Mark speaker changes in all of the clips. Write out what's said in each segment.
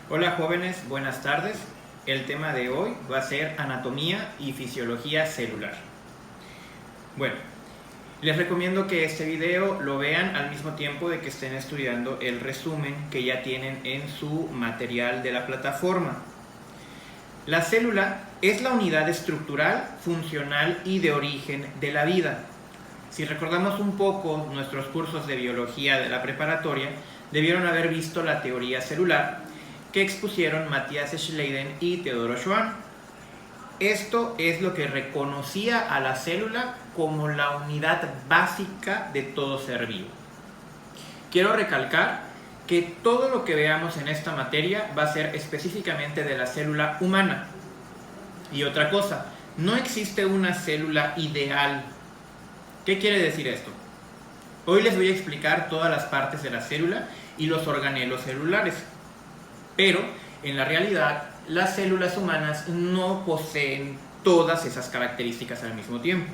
Speaker 1: Hola jóvenes, buenas tardes. El tema de hoy va a ser anatomía y fisiología celular. Bueno, les recomiendo que este video lo vean al mismo tiempo de que estén estudiando el resumen que ya tienen en su material de la plataforma. La célula es la unidad estructural, funcional y de origen de la vida. Si recordamos un poco nuestros cursos de biología de la preparatoria, debieron haber visto la teoría celular que expusieron Matthias Schleiden y Teodoro Schwann. Esto es lo que reconocía a la célula como la unidad básica de todo ser vivo. Quiero recalcar que todo lo que veamos en esta materia va a ser específicamente de la célula humana. Y otra cosa, no existe una célula ideal. ¿Qué quiere decir esto? Hoy les voy a explicar todas las partes de la célula y los organelos celulares. Pero, en la realidad, las células humanas no poseen todas esas características al mismo tiempo.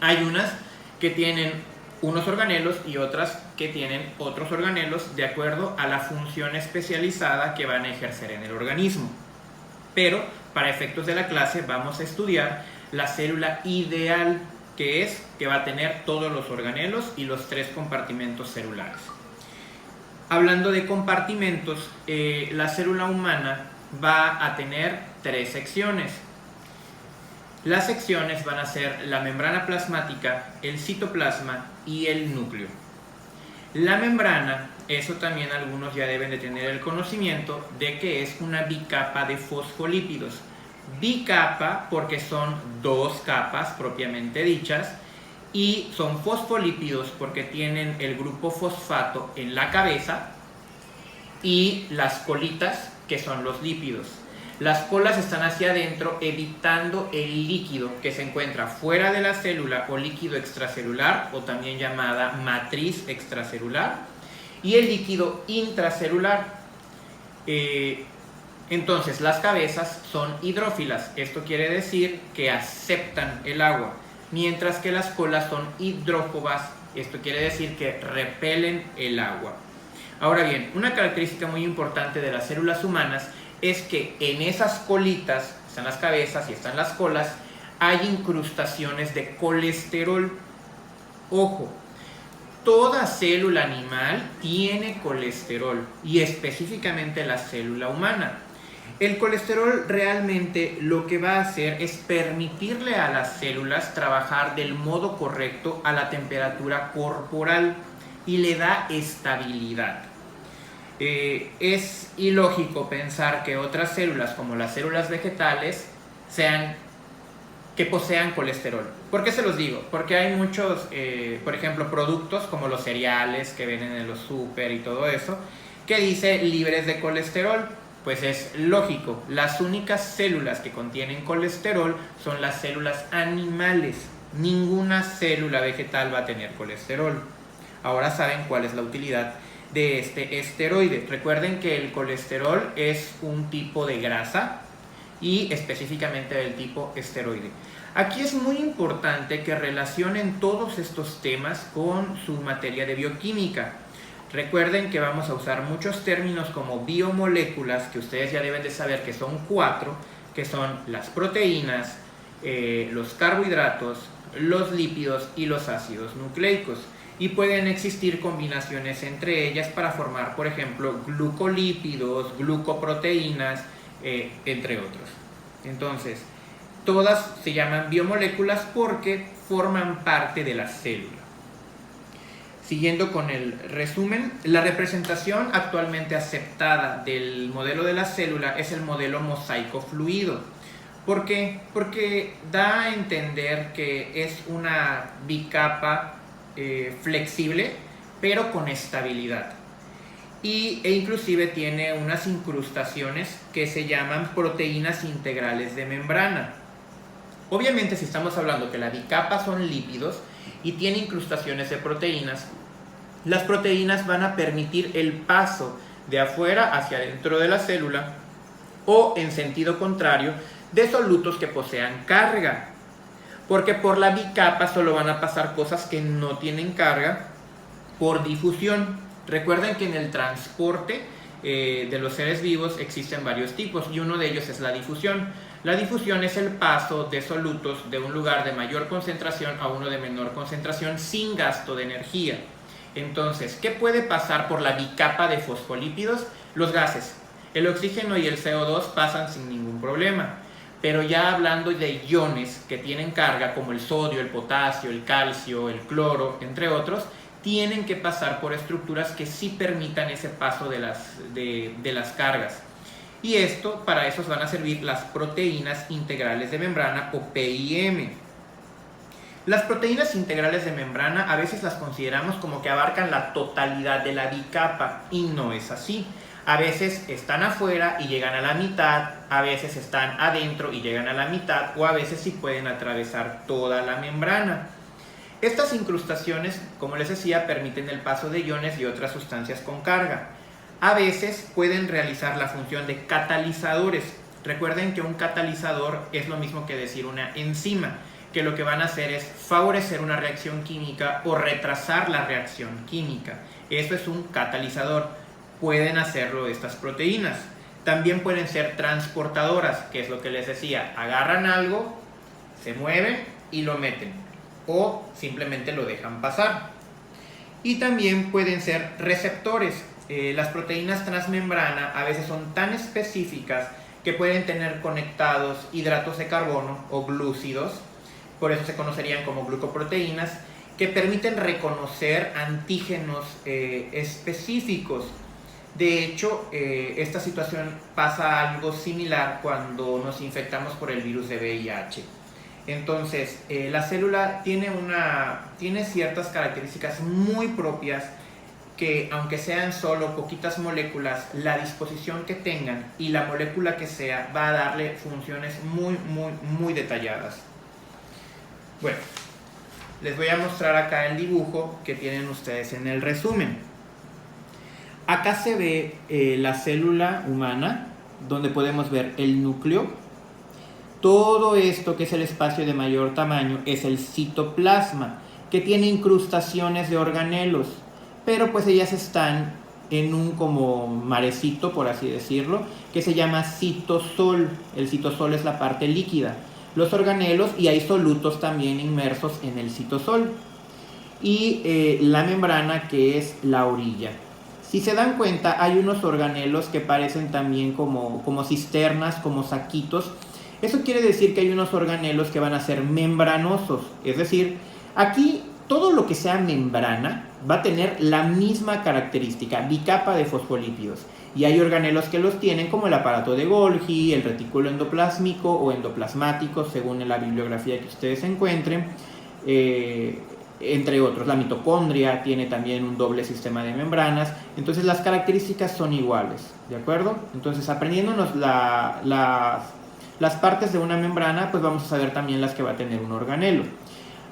Speaker 1: Hay unas que tienen unos organelos y otras que tienen otros organelos de acuerdo a la función especializada que van a ejercer en el organismo. Pero, para efectos de la clase, vamos a estudiar la célula ideal, que va a tener todos los organelos y los 3 compartimentos celulares. Hablando de compartimentos, la célula humana va a tener 3 secciones. Las secciones van a ser la membrana plasmática, el citoplasma y el núcleo. La membrana, eso también algunos ya deben de tener el conocimiento de que es una bicapa de fosfolípidos. Bicapa porque son 2 capas propiamente dichas, y son fosfolípidos porque tienen el grupo fosfato en la cabeza y las colitas, que son los lípidos. Las colas están hacia adentro, evitando el líquido que se encuentra fuera de la célula o líquido extracelular, o también llamada matriz extracelular, y el líquido intracelular. Entonces las cabezas son hidrófilas, esto quiere decir que aceptan el agua, mientras que las colas son hidrófobas, esto quiere decir que repelen el agua. Ahora bien, una característica muy importante de las células humanas es que en esas colitas, están las cabezas y están las colas, hay incrustaciones de colesterol. Ojo, toda célula animal tiene colesterol, y específicamente la célula humana. El colesterol realmente lo que va a hacer es permitirle a las células trabajar del modo correcto a la temperatura corporal y le da estabilidad. Es ilógico pensar que otras células, como las células vegetales, que posean colesterol. ¿Por qué se los digo? Porque hay muchos, por ejemplo, productos como los cereales que venden en los súper y todo eso, que dice libres de colesterol. Pues es lógico, las únicas células que contienen colesterol son las células animales. Ninguna célula vegetal va a tener colesterol. Ahora saben cuál es la utilidad de este esteroide. Recuerden que el colesterol es un tipo de grasa y específicamente del tipo esteroide. Aquí es muy importante que relacionen todos estos temas con su materia de bioquímica. Recuerden que vamos a usar muchos términos como biomoléculas, que ustedes ya deben de saber que son 4, que son las proteínas, los carbohidratos, los lípidos y los ácidos nucleicos. Y pueden existir combinaciones entre ellas para formar, por ejemplo, glucolípidos, glucoproteínas, entre otros. Entonces, todas se llaman biomoléculas porque forman parte de la célula. Siguiendo con el resumen, la representación actualmente aceptada del modelo de la célula es el modelo mosaico fluido. ¿Por qué? Porque da a entender que es una bicapa flexible, pero con estabilidad. E inclusive tiene unas incrustaciones que se llaman proteínas integrales de membrana. Obviamente, si estamos hablando que la bicapa son lípidos y tiene incrustaciones de proteínas, las proteínas van a permitir el paso de afuera hacia adentro de la célula, o en sentido contrario, de solutos que posean carga, porque por la bicapa solo van a pasar cosas que no tienen carga por difusión. Recuerden que en el transporte de los seres vivos existen varios tipos y uno de ellos es la difusión. La difusión es el paso de solutos de un lugar de mayor concentración a uno de menor concentración sin gasto de energía. Entonces, ¿qué puede pasar por la bicapa de fosfolípidos? Los gases. El oxígeno y el CO2 pasan sin ningún problema. Pero ya hablando de iones que tienen carga, como el sodio, el potasio, el calcio, el cloro, entre otros, tienen que pasar por estructuras que sí permitan ese paso de las cargas. Y para eso van a servir las proteínas integrales de membrana o PIM. Las proteínas integrales de membrana a veces las consideramos como que abarcan la totalidad de la bicapa y no es así. A veces están afuera y llegan a la mitad, a veces están adentro y llegan a la mitad, o a veces sí pueden atravesar toda la membrana. Estas incrustaciones, como les decía, permiten el paso de iones y otras sustancias con carga. A veces pueden realizar la función de catalizadores. Recuerden que un catalizador es lo mismo que decir una enzima, que lo que van a hacer es favorecer una reacción química o retrasar la reacción química. Eso es un catalizador. Pueden hacerlo estas proteínas. También pueden ser transportadoras, que es lo que les decía. Agarran algo, se mueven y lo meten. O simplemente lo dejan pasar. Y también pueden ser receptores. Las proteínas transmembrana a veces son tan específicas que pueden tener conectados hidratos de carbono o glúcidos. Por eso se conocerían como glucoproteínas, que permiten reconocer antígenos específicos. De hecho, esta situación pasa algo similar cuando nos infectamos por el virus de VIH. Entonces, la célula tiene ciertas características muy propias que, aunque sean solo poquitas moléculas, la disposición que tengan y la molécula que sea va a darle funciones muy detalladas. Bueno, les voy a mostrar acá el dibujo que tienen ustedes en el resumen. Acá se ve la célula humana, donde podemos ver el núcleo. Todo esto, que es el espacio de mayor tamaño, es el citoplasma, que tiene incrustaciones de organelos, pero pues ellas están en un como marecito, por así decirlo, que se llama citosol. El citosol es la parte líquida. Los organelos, y hay solutos también inmersos en el citosol. Y la membrana, que es la orilla. Si se dan cuenta, hay unos organelos que parecen también como cisternas, como saquitos. Eso quiere decir que hay unos organelos que van a ser membranosos. Es decir, aquí todo lo que sea membrana va a tener la misma característica, bicapa de fosfolípidos. Y hay organelos que los tienen, como el aparato de Golgi, el retículo endoplásmico o endoplasmático, según la bibliografía que ustedes encuentren. Entre otros, la mitocondria tiene también un doble sistema de membranas. Entonces las características son iguales, ¿de acuerdo? Entonces, aprendiéndonos las partes de una membrana, pues vamos a saber también las que va a tener un organelo.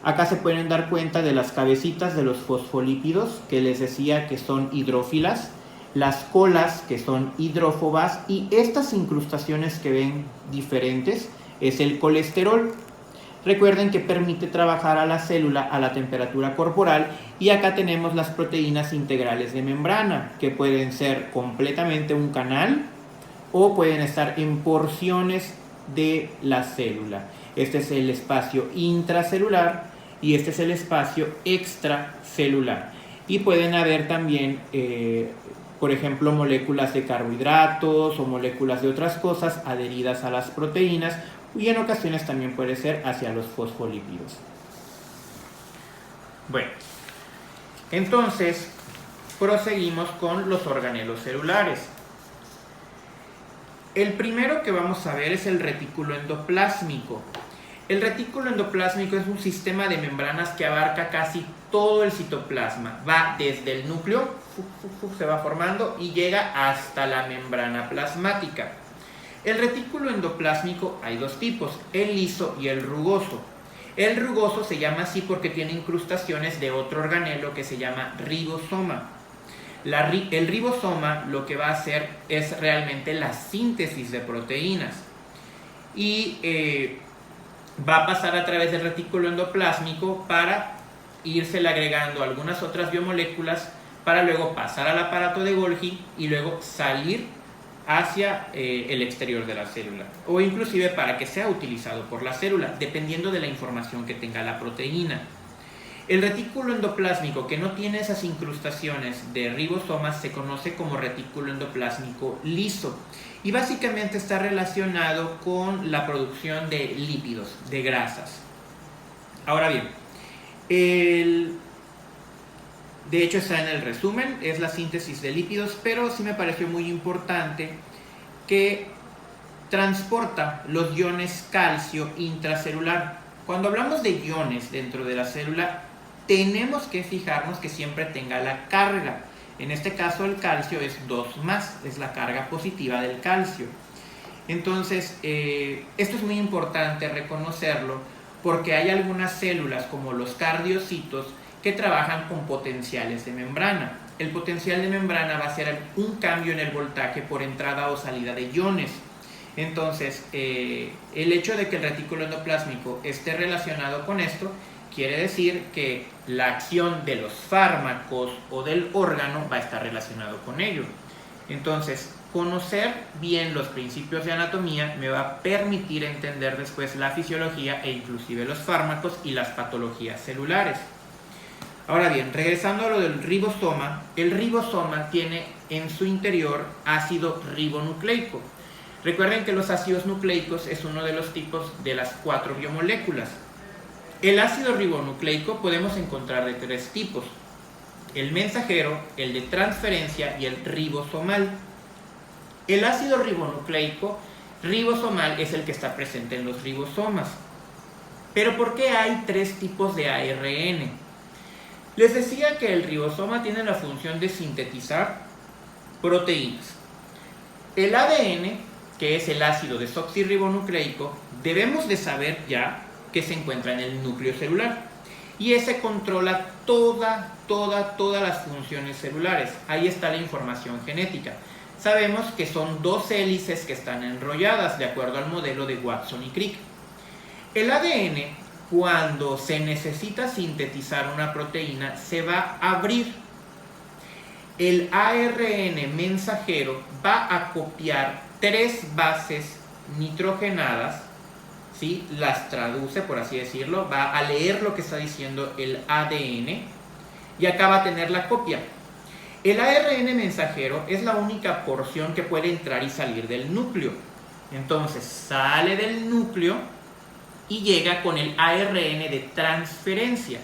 Speaker 1: Acá se pueden dar cuenta de las cabecitas de los fosfolípidos, que les decía que son hidrófilas, las colas, que son hidrófobas, y estas incrustaciones que ven diferentes es el colesterol. Recuerden que permite trabajar a la célula a la temperatura corporal. Y acá tenemos las proteínas integrales de membrana, que pueden ser completamente un canal o pueden estar en porciones de la célula. Este es el espacio intracelular y este es el espacio extracelular. Y pueden haber también, por ejemplo, moléculas de carbohidratos o moléculas de otras cosas adheridas a las proteínas, y en ocasiones también puede ser hacia los fosfolípidos. Bueno, entonces proseguimos con los organelos celulares. El primero que vamos a ver es el retículo endoplásmico. El retículo endoplásmico es un sistema de membranas que abarca casi todo el citoplasma. Va desde el núcleo, se va formando y llega hasta la membrana plasmática. El retículo endoplásmico hay dos tipos, el liso y el rugoso. El rugoso se llama así porque tiene incrustaciones de otro organelo que se llama ribosoma. El ribosoma lo que va a hacer es realmente la síntesis de proteínas y va a pasar a través del retículo endoplásmico para irse agregando algunas otras biomoléculas para luego pasar al aparato de Golgi y luego salir hacia el exterior de la célula, o inclusive para que sea utilizado por la célula, dependiendo de la información que tenga la proteína. El retículo endoplásmico que no tiene esas incrustaciones de ribosomas se conoce como retículo endoplásmico liso y básicamente está relacionado con la producción de lípidos, de grasas. Ahora bien, de hecho está en el resumen, es la síntesis de lípidos, pero sí me pareció muy importante que transporta los iones calcio intracelular. Cuando hablamos de iones dentro de la célula, tenemos que fijarnos que siempre tenga la carga. En este caso el calcio es 2+, es la carga positiva del calcio. Entonces, esto es muy importante reconocerlo porque hay algunas células como los cardiocitos que trabajan con potenciales de membrana. El potencial de membrana va a ser un cambio en el voltaje por entrada o salida de iones. Entonces, el hecho de que el retículo endoplásmico esté relacionado con esto quiere decir que la acción de los fármacos o del órgano va a estar relacionado con ello. Entonces, conocer bien los principios de anatomía me va a permitir entender después la fisiología e inclusive los fármacos y las patologías celulares. Ahora bien, regresando a lo del ribosoma, el ribosoma tiene en su interior ácido ribonucleico. Recuerden que los ácidos nucleicos es uno de los tipos de las 4 biomoléculas. El ácido ribonucleico podemos encontrar de 3 tipos: el mensajero, el de transferencia y el ribosomal. El ácido ribonucleico ribosomal es el que está presente en los ribosomas. Pero ¿por qué hay 3 tipos de ARN? Les decía que el ribosoma tiene la función de sintetizar proteínas. El ADN, que es el ácido desoxirribonucleico, debemos de saber ya que se encuentra en el núcleo celular. Y ese controla todas las funciones celulares. Ahí está la información genética. Sabemos que son 2 hélices que están enrolladas de acuerdo al modelo de Watson y Crick. El ADN, cuando se necesita sintetizar una proteína, se va a abrir. El ARN mensajero va a copiar 3 bases nitrogenadas, ¿sí? Las traduce, por así decirlo, va a leer lo que está diciendo el ADN y acá va a tener la copia. El ARN mensajero es la única porción que puede entrar y salir del núcleo. Entonces sale del núcleo y llega con el ARN de transferencia.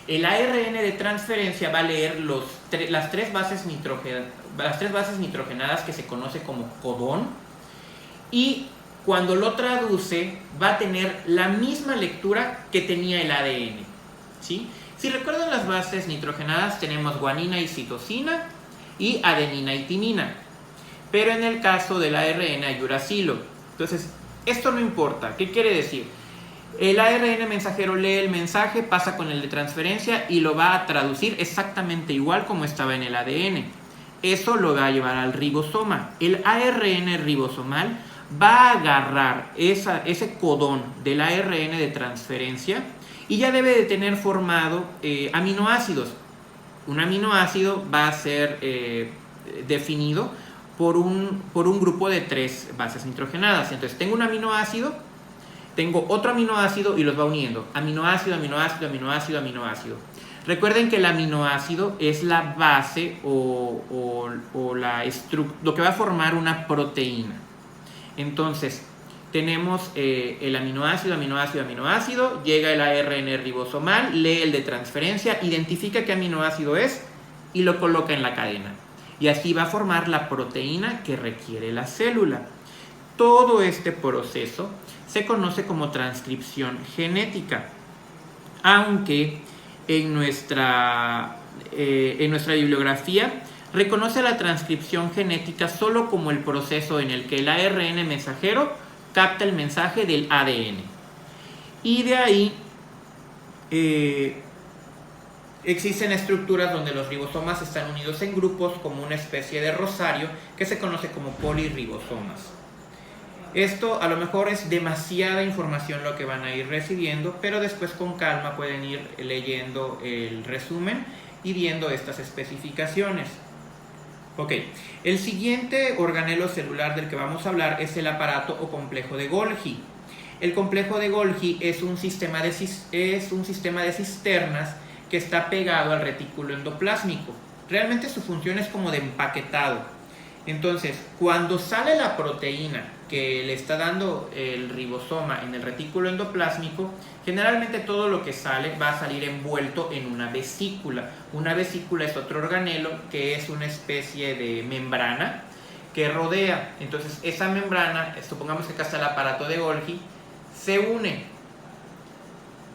Speaker 1: El ARN de transferencia va a leer las tres bases nitrogenadas que se conoce como codón, y cuando lo traduce va a tener la misma lectura que tenía el ADN, ¿sí? Si recuerdan las bases nitrogenadas, tenemos guanina y citosina y adenina y timina, pero en el caso del ARN hay uracilo. Entonces, esto no importa. ¿Qué quiere decir? El ARN mensajero lee el mensaje, pasa con el de transferencia y lo va a traducir exactamente igual como estaba en el ADN. Eso lo va a llevar al ribosoma. El ARN ribosomal va a agarrar ese codón del ARN de transferencia y ya debe de tener formado aminoácidos. Un aminoácido va a ser definido por un grupo de 3 bases nitrogenadas. Entonces tengo un aminoácido, tengo otro aminoácido y los va uniendo. Aminoácido, aminoácido, aminoácido, aminoácido. Recuerden que el aminoácido es la base o lo que va a formar una proteína. Entonces, tenemos el aminoácido, aminoácido, aminoácido, llega el ARN ribosomal, lee el de transferencia, identifica qué aminoácido es y lo coloca en la cadena. Y así va a formar la proteína que requiere la célula. Todo este proceso se conoce como transcripción genética, aunque en nuestra bibliografía reconoce la transcripción genética solo como el proceso en el que el ARN mensajero capta el mensaje del ADN. Y de ahí existen estructuras donde los ribosomas están unidos en grupos como una especie de rosario que se conoce como polirribosomas. Esto a lo mejor es demasiada información lo que van a ir recibiendo, pero después con calma pueden ir leyendo el resumen y viendo estas especificaciones. Ok, el siguiente organelo celular del que vamos a hablar es el aparato o complejo de Golgi. El complejo de Golgi es un sistema de cisternas que está pegado al retículo endoplásmico. Realmente su función es como de empaquetado. Entonces, cuando sale la proteína que le está dando el ribosoma en el retículo endoplásmico, generalmente todo lo que sale va a salir envuelto en una vesícula. Una vesícula es otro organelo que es una especie de membrana que rodea. Entonces, esa membrana, supongamos que acá está el aparato de Golgi, se une.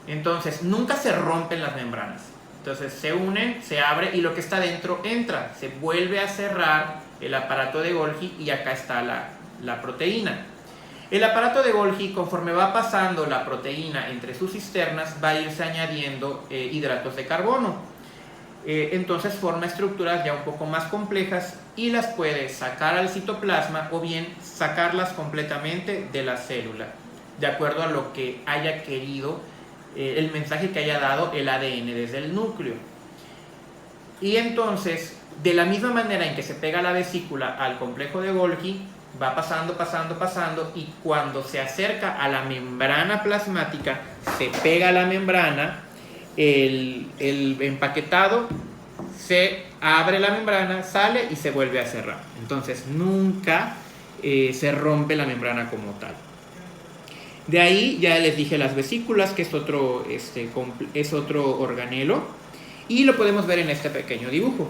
Speaker 1: Entonces, nunca se rompen las membranas. Entonces, se unen, se abre y lo que está dentro entra. Se vuelve a cerrar el aparato de Golgi y acá está la proteína. El aparato de Golgi, conforme va pasando la proteína entre sus cisternas, va a irse añadiendo hidratos de carbono. Entonces forma estructuras ya un poco más complejas y las puede sacar al citoplasma o bien sacarlas completamente de la célula, de acuerdo a lo que haya querido, el mensaje que haya dado el ADN desde el núcleo. Y entonces, de la misma manera en que se pega la vesícula al complejo de Golgi, va pasando y cuando se acerca a la membrana plasmática, se pega a la membrana, el empaquetado, se abre la membrana, sale y se vuelve a cerrar. Entonces nunca se rompe la membrana como tal. De ahí ya les dije las vesículas, que es otro organelo, y lo podemos ver en este pequeño dibujo.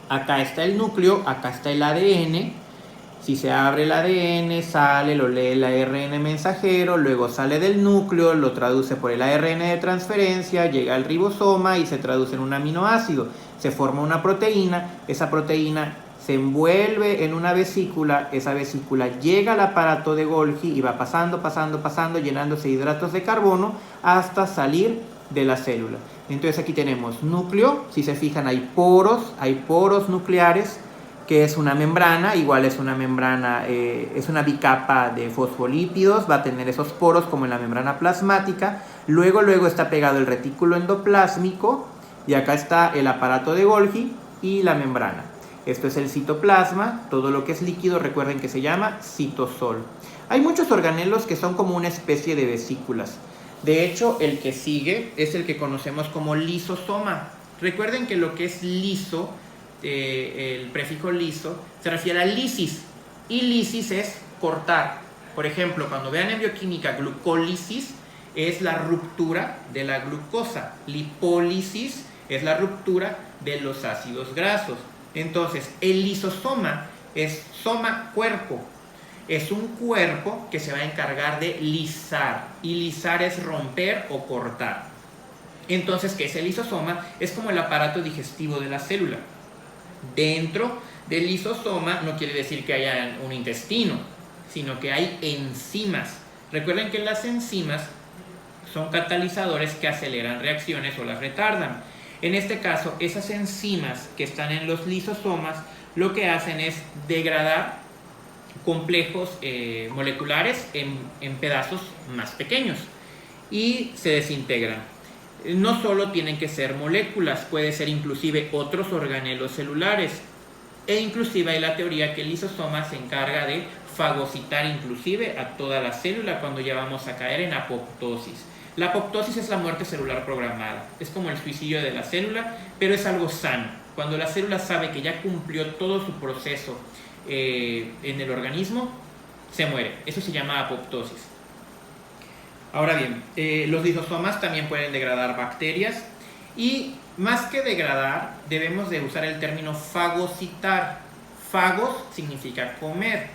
Speaker 1: Acá está el núcleo, acá está el ADN. Si se abre el ADN, sale, lo lee el ARN mensajero, luego sale del núcleo, lo traduce por el ARN de transferencia, llega al ribosoma y se traduce en un aminoácido. Se forma una proteína, esa proteína se envuelve en una vesícula, esa vesícula llega al aparato de Golgi y va pasando, llenándose de hidratos de carbono hasta salir de la célula. Entonces aquí tenemos núcleo, si se fijan hay poros nucleares, que es una membrana, igual es una membrana, es una bicapa de fosfolípidos, va a tener esos poros como en la membrana plasmática, luego está pegado el retículo endoplásmico y acá está el aparato de Golgi y la membrana. Esto es el citoplasma, todo lo que es líquido recuerden que se llama citosol. Hay muchos organelos que son como una especie de vesículas. De hecho, el que sigue es el que conocemos como lisosoma. Recuerden que lo que es liso, el prefijo liso, se refiere a lisis, y lisis es cortar. Por ejemplo, cuando vean en bioquímica glucólisis, es la ruptura de la glucosa. Lipólisis es la ruptura de los ácidos grasos. Entonces, el lisosoma es soma, cuerpo. Es un cuerpo que se va a encargar de lisar, y lisar es romper o cortar. Entonces, ¿qué es el lisosoma? Es como el aparato digestivo de la célula. Dentro del lisosoma no quiere decir que haya un intestino, sino que hay enzimas. Recuerden que las enzimas son catalizadores que aceleran reacciones o las retardan. En este caso, esas enzimas que están en los lisosomas lo que hacen es degradar complejos moleculares en pedazos más pequeños y se desintegran. No solo tienen que ser moléculas, puede ser inclusive otros organelos celulares, e inclusive hay la teoría que el lisosoma se encarga de fagocitar inclusive a toda la célula cuando ya vamos a caer en apoptosis. La apoptosis es la muerte celular programada, es como el suicidio de la célula, pero es algo sano. Cuando la célula sabe que ya cumplió todo su proceso en el organismo, se muere. Eso se llama apoptosis. Ahora bien, los lisosomas también pueden degradar bacterias y más que degradar debemos de usar el término fagocitar. Fagos significa comer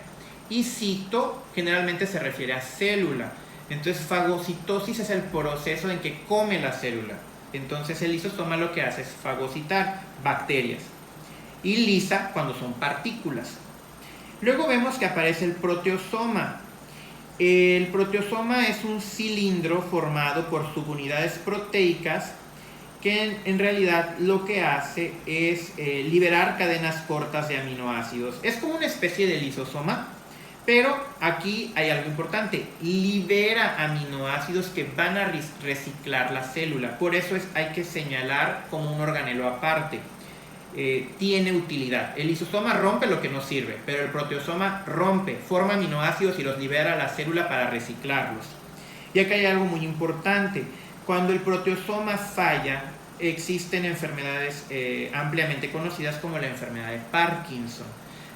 Speaker 1: y cito generalmente se refiere a célula. Entonces fagocitosis es el proceso en que come la célula. Entonces el lisosoma lo que hace es fagocitar bacterias y lisa cuando son partículas. Luego vemos que aparece el proteosoma. El proteosoma es un cilindro formado por subunidades proteicas que en realidad lo que hace es liberar cadenas cortas de aminoácidos. Es como una especie de lisosoma, Pero aquí hay algo importante, libera aminoácidos que van a reciclar la célula. Por eso hay que señalar como un organelo aparte. Tiene utilidad. El lisosoma rompe lo que no sirve, pero el proteosoma rompe, forma aminoácidos y los libera a la célula para reciclarlos. Y acá hay algo muy importante. Cuando el proteosoma falla, existen enfermedades ampliamente conocidas como la enfermedad de Parkinson.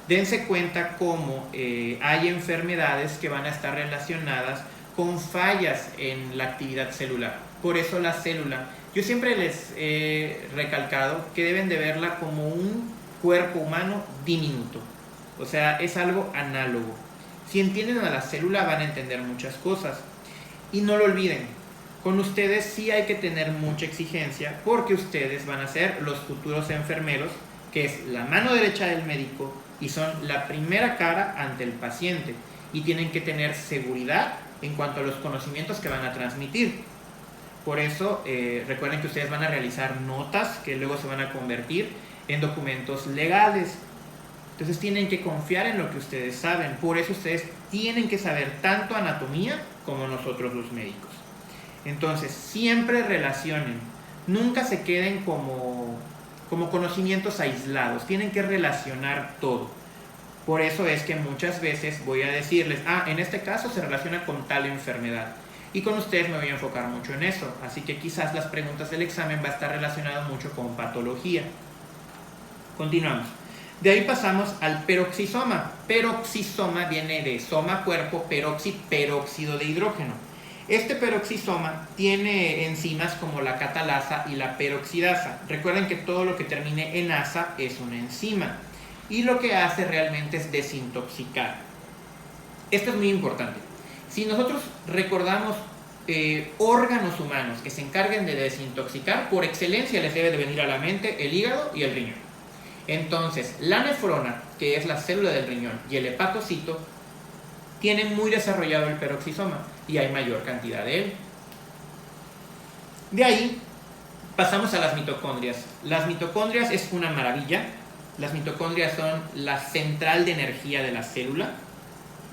Speaker 1: Dense cuenta cómo hay enfermedades que van a estar relacionadas con fallas en la actividad celular. Por eso la célula, yo siempre les he recalcado que deben de verla como un cuerpo humano diminuto. O sea, es algo análogo. Si entienden a la célula van a entender muchas cosas. Y no lo olviden, con ustedes sí hay que tener mucha exigencia porque ustedes van a ser los futuros enfermeros, que es la mano derecha del médico y son la primera cara ante el paciente y tienen que tener seguridad en cuanto a los conocimientos que van a transmitir. Por eso recuerden que ustedes van a realizar notas que luego se van a convertir en documentos legales. Entonces tienen que confiar en lo que ustedes saben. Por eso ustedes tienen que saber tanto anatomía como nosotros los médicos. Entonces siempre relacionen, nunca se queden como conocimientos aislados, tienen que relacionar todo. Por eso es que muchas veces voy a decirles, en este caso se relaciona con tal enfermedad. Y con ustedes me voy a enfocar mucho en eso. Así que quizás las preguntas del examen va a estar relacionado mucho con patología. Continuamos. De ahí pasamos al peroxisoma. Peroxisoma viene de soma, cuerpo, peróxido de hidrógeno. Este peroxisoma tiene enzimas como la catalasa y la peroxidasa. Recuerden que todo lo que termine en asa es una enzima. Y lo que hace realmente es desintoxicar. Esto es muy importante. Si nosotros recordamos órganos humanos que se encarguen de desintoxicar, por excelencia les debe de venir a la mente el hígado y el riñón. Entonces, la nefrona, que es la célula del riñón, y el hepatocito, tienen muy desarrollado el peroxisoma y hay mayor cantidad de él. De ahí pasamos a las mitocondrias. Las mitocondrias es una maravilla. Las mitocondrias son la central de energía de la célula.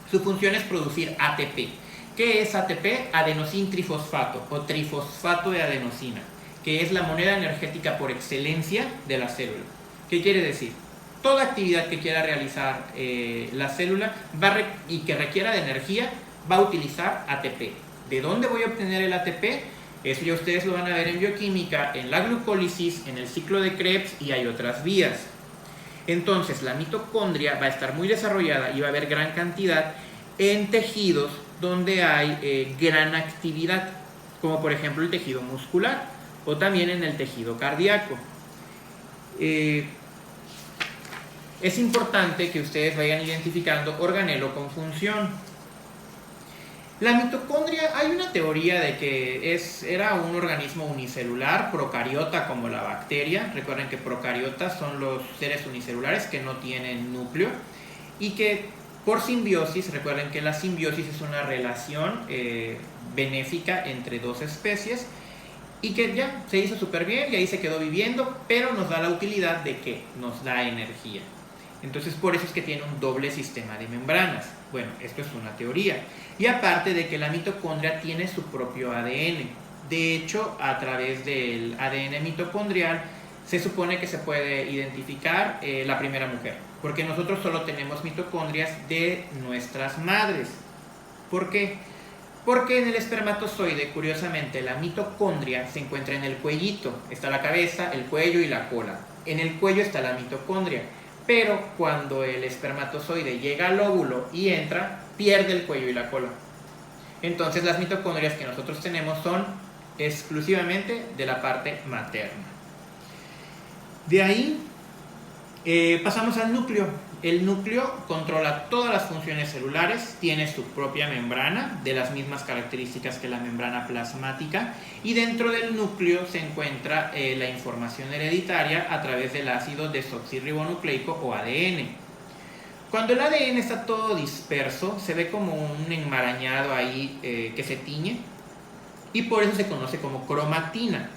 Speaker 1: Su función es producir ATP. ¿Qué es ATP? Adenosín trifosfato o trifosfato de adenosina, que es la moneda energética por excelencia de la célula. ¿Qué quiere decir? Toda actividad que quiera realizar la célula y que requiera de energía va a utilizar ATP. ¿De dónde voy a obtener el ATP? Eso ya ustedes lo van a ver en bioquímica, en la glucólisis, en el ciclo de Krebs y hay otras vías. Entonces la mitocondria va a estar muy desarrollada y va a haber gran cantidad en tejidos donde hay gran actividad, como por ejemplo el tejido muscular o también en el tejido cardíaco. Es importante que ustedes vayan identificando organelo con función. La mitocondria, hay una teoría de que era un organismo unicelular, procariota como la bacteria. Recuerden que procariotas son los seres unicelulares que no tienen núcleo y que por simbiosis, recuerden que la simbiosis es una relación benéfica entre dos especies y que ya se hizo súper bien y ahí se quedó viviendo, pero nos da la utilidad de que nos da energía. Entonces por eso es que tiene un doble sistema de membranas. Bueno, esto es una teoría. Y aparte de que la mitocondria tiene su propio ADN. De hecho, a través del ADN mitocondrial se supone que se puede identificar la primera mujer. Porque nosotros solo tenemos mitocondrias de nuestras madres. ¿Por qué? Porque en el espermatozoide, curiosamente, la mitocondria se encuentra en el cuellito. Está la cabeza, el cuello y la cola. En el cuello está la mitocondria. Pero cuando el espermatozoide llega al óvulo y entra, pierde el cuello y la cola. Entonces las mitocondrias que nosotros tenemos son exclusivamente de la parte materna. De ahí pasamos al núcleo. El núcleo controla todas las funciones celulares, tiene su propia membrana, de las mismas características que la membrana plasmática, y dentro del núcleo se encuentra la información hereditaria a través del ácido desoxirribonucleico o ADN. Cuando el ADN está todo disperso, se ve como un enmarañado ahí que se tiñe, y por eso se conoce como cromatina.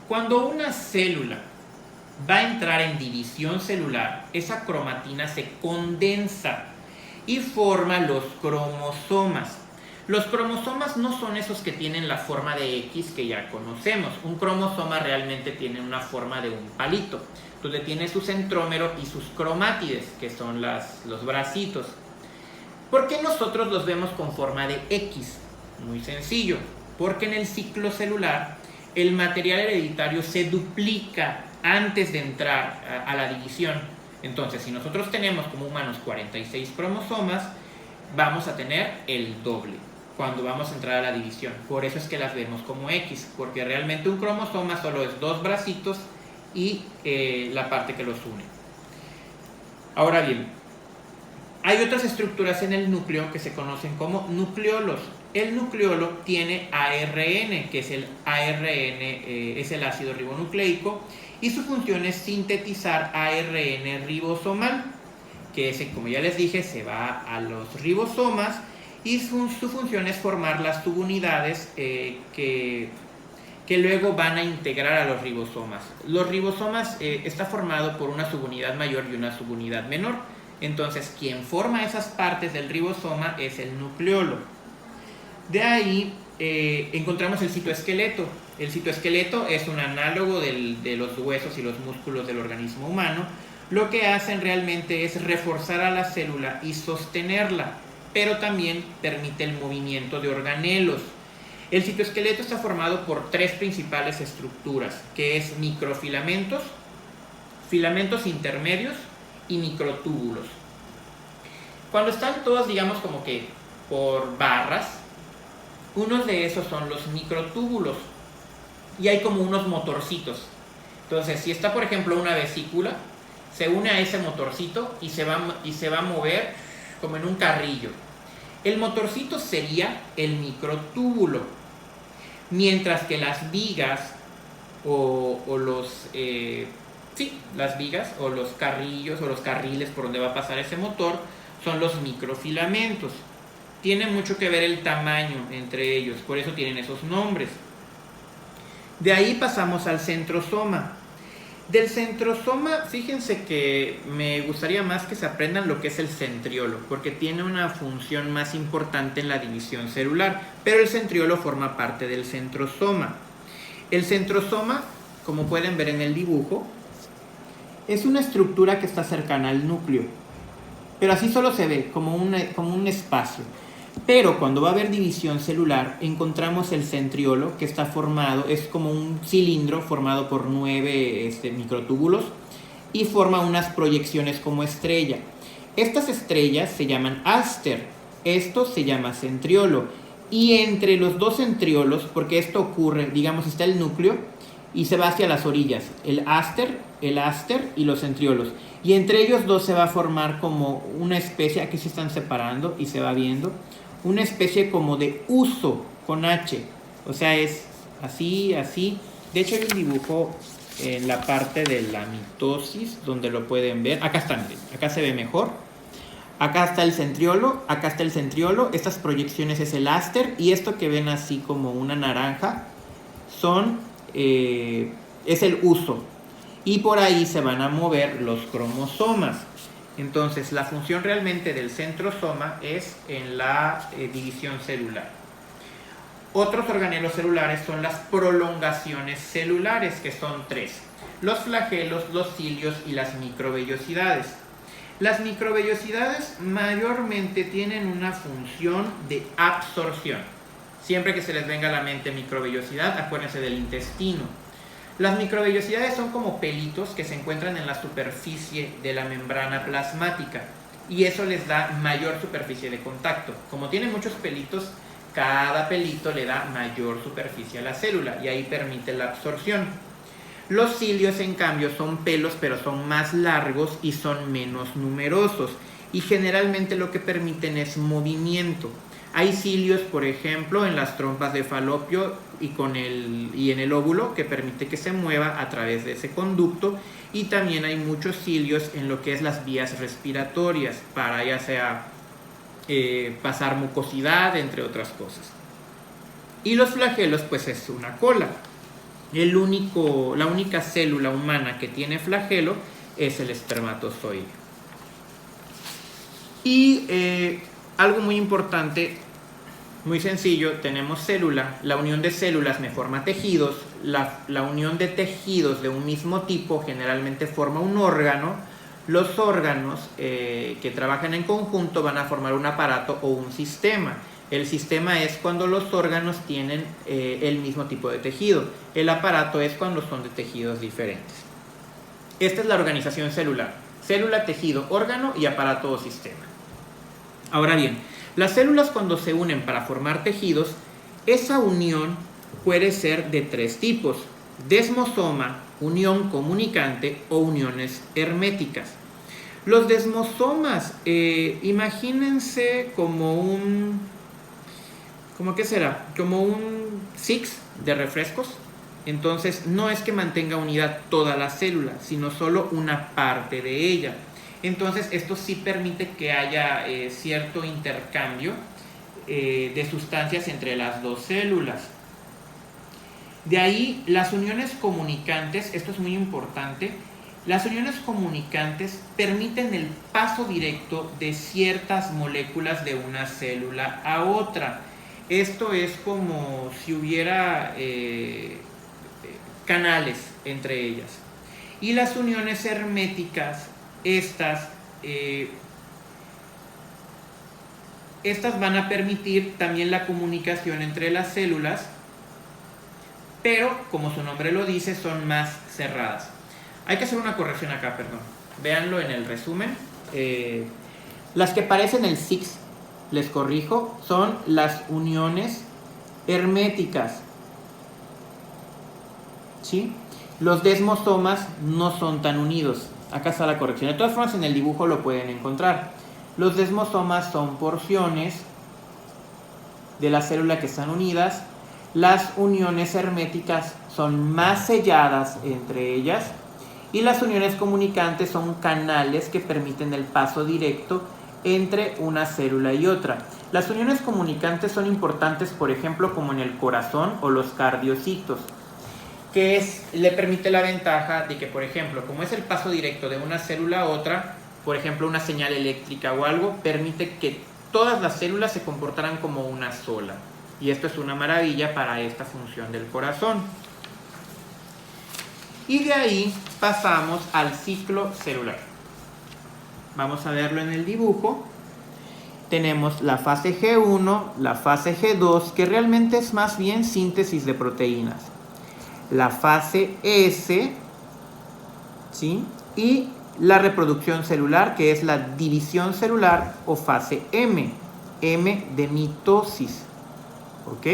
Speaker 1: Cuando una célula va a entrar en división celular, esa cromatina se condensa y forma los cromosomas. Los cromosomas no son esos que tienen la forma de X que ya conocemos. Un cromosoma realmente tiene una forma de un palito, donde tiene su centrómero y sus cromátides, que son los bracitos. ¿Por qué nosotros los vemos con forma de X? Muy sencillo, porque en el ciclo celular el material hereditario se duplica antes de entrar a la división. Entonces, si nosotros tenemos como humanos 46 cromosomas, vamos a tener el doble cuando vamos a entrar a la división. Por eso es que las vemos como X, porque realmente un cromosoma solo es 2 bracitos y la parte que los une. Ahora bien, hay otras estructuras en el núcleo que se conocen como nucleolos. El nucleolo tiene ARN, que es el ARN, es el ácido ribonucleico, y su función es sintetizar ARN ribosomal, que ese, como ya les dije, se va a los ribosomas, y su función es formar las subunidades que luego van a integrar a los ribosomas. Los ribosomas está formado por una subunidad mayor y una subunidad menor. Entonces, quien forma esas partes del ribosoma es el nucleolo. De ahí encontramos el citoesqueleto. El citoesqueleto es un análogo de los huesos y los músculos del organismo humano. Lo que hacen realmente es reforzar a la célula y sostenerla, pero también permite el movimiento de organelos. El citoesqueleto está formado por 3 principales estructuras, que es microfilamentos, filamentos intermedios y microtúbulos. Cuando están todos, digamos, como que por barras, unos de esos son los microtúbulos y hay como unos motorcitos. Entonces, si está, por ejemplo, una vesícula, se une a ese motorcito y se va a mover como en un carrillo. El motorcito sería el microtúbulo, mientras que las vigas las vigas o los carrillos o los carriles por donde va a pasar ese motor son los microfilamentos. Tiene mucho que ver el tamaño entre ellos, por eso tienen esos nombres. De ahí pasamos al centrosoma. Del centrosoma, fíjense que me gustaría más que se aprendan lo que es el centriolo, porque tiene una función más importante en la división celular, pero el centriolo forma parte del centrosoma. El centrosoma, como pueden ver en el dibujo, es una estructura que está cercana al núcleo, pero así solo se ve como un espacio. Pero cuando va a haber división celular, encontramos el centriolo, que está formado, es como un cilindro formado por 9 microtúbulos y forma unas proyecciones como estrella. Estas estrellas se llaman áster, esto se llama centriolo. Y entre los dos centriolos, porque esto ocurre, digamos, está el núcleo y se va hacia las orillas, el áster y los centriolos. Y entre ellos dos se va a formar como una especie, aquí se están separando y se va viendo, una especie como de huso con H, o sea, es así, así. De hecho hay un dibujo en la parte de la mitosis donde lo pueden ver. Acá está, miren, acá se ve mejor. Acá está el centriolo, estas proyecciones es el áster, y esto que ven así como una naranja es el huso, y por ahí se van a mover los cromosomas. Entonces, la función realmente del centrosoma es en la división celular. Otros organelos celulares son las prolongaciones celulares, que son 3. Los flagelos, los cilios y las microvellosidades. Las microvellosidades mayormente tienen una función de absorción. Siempre que se les venga a la mente microvellosidad, acuérdense del intestino. Las microvellosidades son como pelitos que se encuentran en la superficie de la membrana plasmática y eso les da mayor superficie de contacto. Como tienen muchos pelitos, cada pelito le da mayor superficie a la célula y ahí permite la absorción. Los cilios, en cambio, son pelos, pero son más largos y son menos numerosos y generalmente lo que permiten es movimiento. Hay cilios, por ejemplo, en las trompas de Falopio y en el óvulo, que permite que se mueva a través de ese conducto, y también hay muchos cilios en lo que es las vías respiratorias, para ya sea pasar mucosidad, entre otras cosas. Y los flagelos, pues es una cola. La única célula humana que tiene flagelo es el espermatozoide. Y algo muy importante, muy sencillo, tenemos célula, la unión de células me forma tejidos, la unión de tejidos de un mismo tipo generalmente forma un órgano. Los órganos que trabajan en conjunto van a formar un aparato o un sistema. El sistema es cuando los órganos tienen el mismo tipo de tejido. El aparato es cuando son de tejidos diferentes. Esta es la organización celular. Célula, tejido, órgano y aparato o sistema. Ahora bien, las células cuando se unen para formar tejidos, esa unión puede ser de tres tipos: desmosoma, unión comunicante o uniones herméticas. Los desmosomas, imagínense como un, ¿cómo qué será? Como un Six de refrescos. Entonces no es que mantenga unidad toda la célula, sino solo una parte de ella. Entonces esto sí permite que haya cierto intercambio de sustancias entre las dos células. De ahí las uniones comunicantes, esto es muy importante, las uniones comunicantes permiten el paso directo de ciertas moléculas de una célula a otra. Esto es como si hubiera canales entre ellas. Y las uniones herméticas, estas van a permitir también la comunicación entre las células, pero como su nombre lo dice, son más cerradas. Hay que hacer una corrección acá, perdón. Véanlo en el resumen. Las que parecen el Six, les corrijo, son las uniones herméticas. ¿Sí? Los desmosomas no son tan unidos. Acá está la corrección. De todas formas, en el dibujo lo pueden encontrar. Los desmosomas son porciones de la célula que están unidas. Las uniones herméticas son más selladas entre ellas. Y las uniones comunicantes son canales que permiten el paso directo entre una célula y otra. Las uniones comunicantes son importantes, por ejemplo, como en el corazón o los cardiocitos, que le permite la ventaja de que, por ejemplo, como es el paso directo de una célula a otra, por ejemplo, una señal eléctrica o algo, permite que todas las células se comportaran como una sola. Y esto es una maravilla para esta función del corazón. Y de ahí pasamos al ciclo celular. Vamos a verlo en el dibujo. Tenemos la fase G1, la fase G2, que realmente es más bien síntesis de proteínas. La fase S, ¿sí? Y la reproducción celular, que es la división celular, o fase M, M de mitosis. ¿Ok?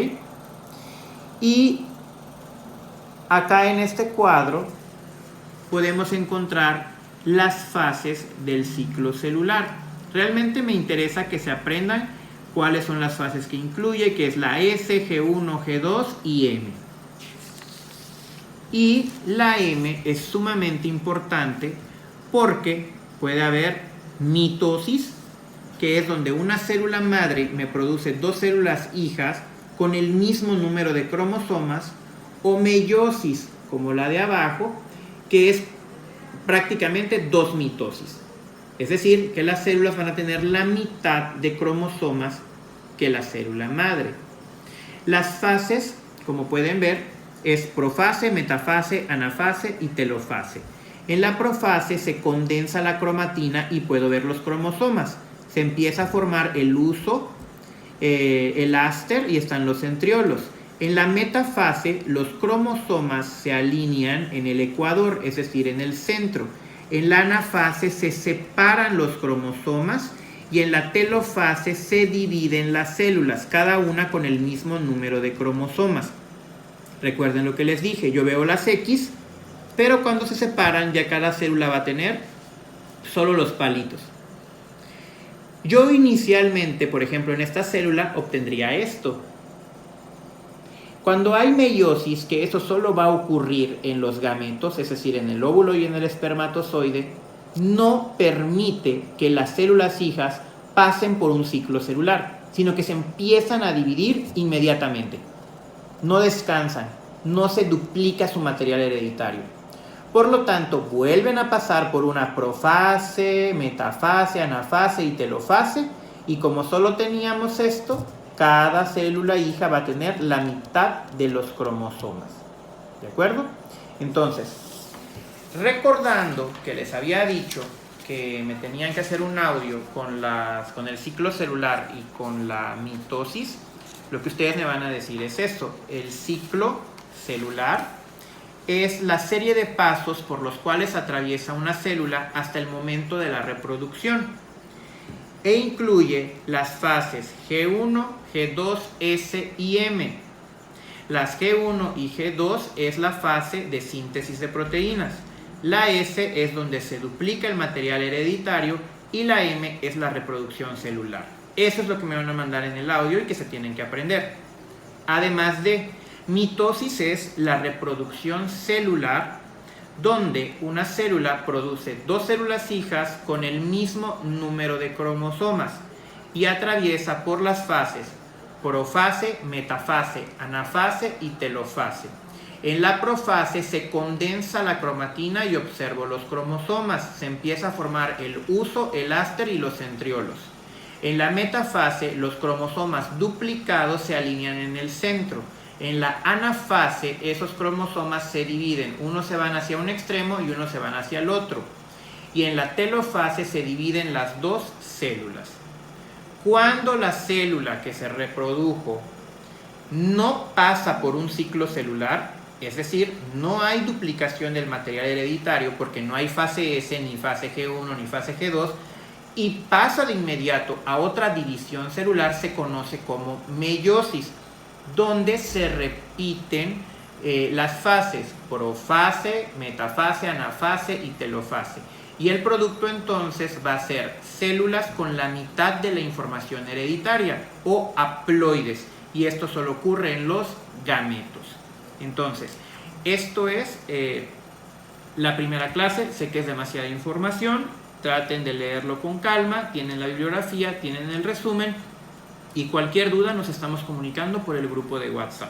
Speaker 1: Y acá en este cuadro podemos encontrar las fases del ciclo celular. Realmente me interesa que se aprendan cuáles son las fases que incluye, que es la S, G1, G2 y M. Y la M es sumamente importante porque puede haber mitosis, que es donde una célula madre me produce dos células hijas con el mismo número de cromosomas, o meiosis, como la de abajo, que es prácticamente dos mitosis. Es decir, que las células van a tener la mitad de cromosomas que la célula madre. Las fases, como pueden ver, es profase, metafase, anafase y telofase. En la profase se condensa la cromatina y puedo ver los cromosomas. Se empieza a formar el huso, el áster y están los centriolos. En la metafase, los cromosomas se alinean en el ecuador, es decir, en el centro. En la anafase se separan los cromosomas y en la telofase se dividen las células, cada una con el mismo número de cromosomas. Recuerden lo que les dije, yo veo las X, pero cuando se separan ya cada célula va a tener solo los palitos. Yo inicialmente, por ejemplo, en esta célula obtendría esto. Cuando hay meiosis, que eso solo va a ocurrir en los gametos, es decir, en el óvulo y en el espermatozoide, no permite que las células hijas pasen por un ciclo celular, sino que se empiezan a dividir inmediatamente. No descansan, no se duplica su material hereditario. Por lo tanto, vuelven a pasar por una profase, metafase, anafase y telofase. Y como solo teníamos esto, cada célula hija va a tener la mitad de los cromosomas. ¿De acuerdo? Entonces, recordando que les había dicho que me tenían que hacer un audio con el ciclo celular y con la mitosis, lo que ustedes me van a decir es esto: el ciclo celular es la serie de pasos por los cuales atraviesa una célula hasta el momento de la reproducción e incluye las fases G1, G2, S y M. Las G1 y G2 es la fase de síntesis de proteínas, la S es donde se duplica el material hereditario y la M es la reproducción celular. Eso es lo que me van a mandar en el audio y que se tienen que aprender. Además de mitosis, es la reproducción celular, donde una célula produce dos células hijas con el mismo número de cromosomas y atraviesa por las fases profase, metafase, anafase y telofase. En la profase se condensa la cromatina y observo los cromosomas. Se empieza a formar el huso, el áster y los centriolos. En la metafase, los cromosomas duplicados se alinean en el centro. En la anafase, esos cromosomas se dividen. Unos se van hacia un extremo y unos se van hacia el otro. Y en la telofase se dividen las dos células. Cuando la célula que se reprodujo no pasa por un ciclo celular, es decir, no hay duplicación del material hereditario porque no hay fase S, ni fase G1, ni fase G2, y pasa de inmediato a otra división celular, se conoce como meiosis, donde se repiten las fases profase, metafase, anafase y telofase. Y el producto entonces va a ser células con la mitad de la información hereditaria o haploides. Y esto solo ocurre en los gametos. Entonces, esto es la primera clase. Sé que es demasiada información. Traten de leerlo con calma. Tienen la bibliografía, tienen el resumen. Y cualquier duda nos estamos comunicando por el grupo de WhatsApp.